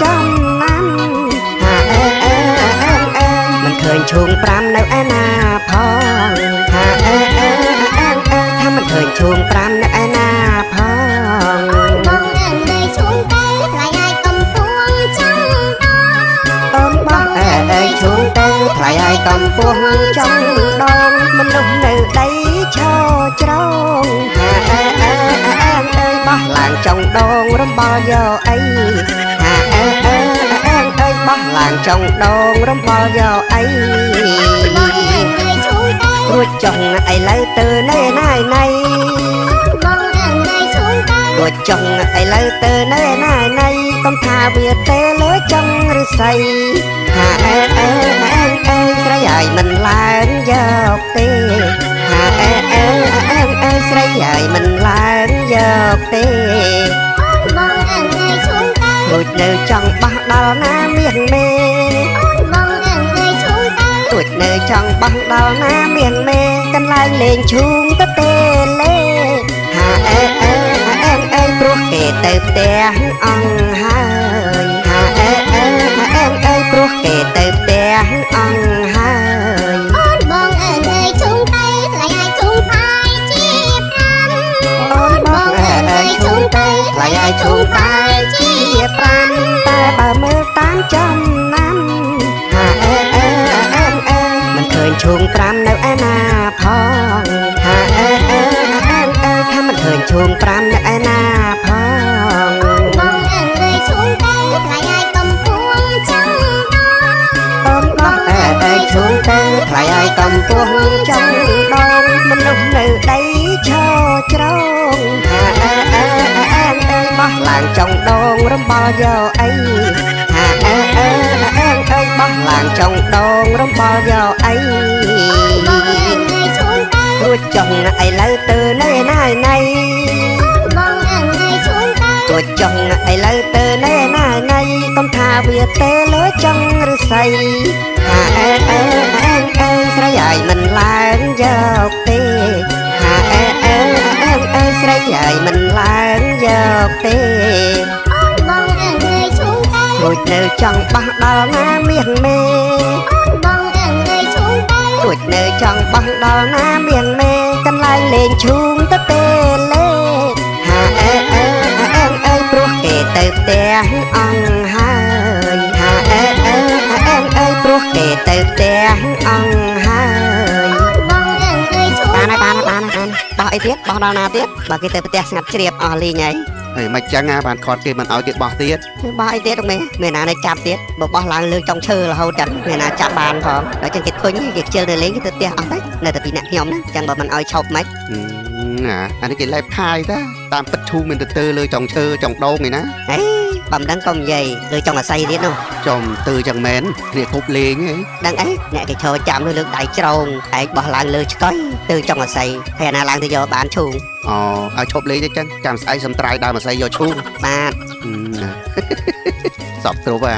ចំណាំមិនឃើញឈូង5នៅឯណាផងថាមិនឃើញឈូង5នៅឯណាផងបងអើយឈូងទៅថ្លៃឲ្យកំពួងចំអូនបងអើយឈូងទៅថ្លៃឲ្យកំពួងចំដងមនុស្សនៅដីឈរច្រងបោះឡើងចុងដងរំបល់យកអីបោះឡើងចុងដងរំបល់យកអីរួចចុងឥឡូវទៅនៅណាយណៃរួចចុងឥឡូវទៅនៅណាយណៃកុំថាវាទេលើចុងឫស្សីស្រីហើយមិនឡើងយកទេស្រីហើយមិនឡើងយកទេរួចនៅចង់បោះដល់ណាមានមេរួចនៅចង់បោះដល់ណាមានមេកន្លែងលេងឈូងទៅទេលេព្រោះគេទៅផ្ទះអង្គហើយព្រោះគេទៅផ្ទះអង្គហើយអូនបងអើយឈូងទៅថ្លៃឲ្យឈូងផាយជា5អូនបងអើយឈូងទៅថ្លៃឲ្យឈូងផាយជា5តែបើមើលតាមចំណាំមិនឃើញឈូង5នៅឯណាផងថាមិនឃើញឈូង5នៅឯណាផងបងអើយឈូងទៅថ្លៃឲ្យកំពួងចំអូនបងអើយឈូងទៅថ្លៃឲ្យកំពួងចំដងមនុស្សនៅដីឈរច្រងបោះឡើងចុងដងរំបល់យកអីបោះឡើងចុងដងរំបល់យកអីរួចចុងឥឡូវទៅនៅណាយណៃរួចចុងឥឡូវទៅនៅណាយណៃកុំថាវាទេលើចុងឫស្សីស្រីហើយមិនឡើងយកទេស្រីហើយមិនឡើងយកទេរួចនៅចង់បោះដល់ណាមានមេរួចនៅចង់បោះដល់ណាមានមេកន្លែងលេងឈូងទៅទេលេព្រោះគេទៅផ្ទះអង្គហើយព្រោះគេទៅផ្ទះអង្គហើយបានបោះអីទៀតបោះដល់ណាទៀតបើគេទៅផ្ទះស្ងាត់ជ្រាបអស់លីងហើយមិនចឹងបានខត់គេមិនឲ្យគេបោះទៀតបោះអីទៀតមែនមានណានៅចាប់ទៀតបើបោះឡើងលើចុងឈើរហូតចឹងមានណាចាប់បានផងដល់ចឹងគេធុញគេខ្ជិលទៅលេងគេទៅផ្ទះអស់ទៅនៅតែពីអ្នកខ្ញុំណាចឹងបើមិនឲ្យឈប់មិនអានេះគេលេបខាយតាតាមពិតឈូមានទៅលើចុងឈើចុងដងឯណាអេបើមិនដឹងកុំនិយាយលើចុងអាស័យទៀតនោះចំទៅចឹងមែនគ្នាគប់លេងហីដឹងអីអ្នកគេឈរចាំលើដៃច្រងឯងបោះឡើងលើឆ្កុយទៅចុងអាស័យហើយណាឡើងទៅយកបានឈូងអូឲ្យឈប់លេងទៅចឹងចាំស្អែកសំត្រាយដើមអាស័យយកឈូងបាទសពគ្រប់ហ่า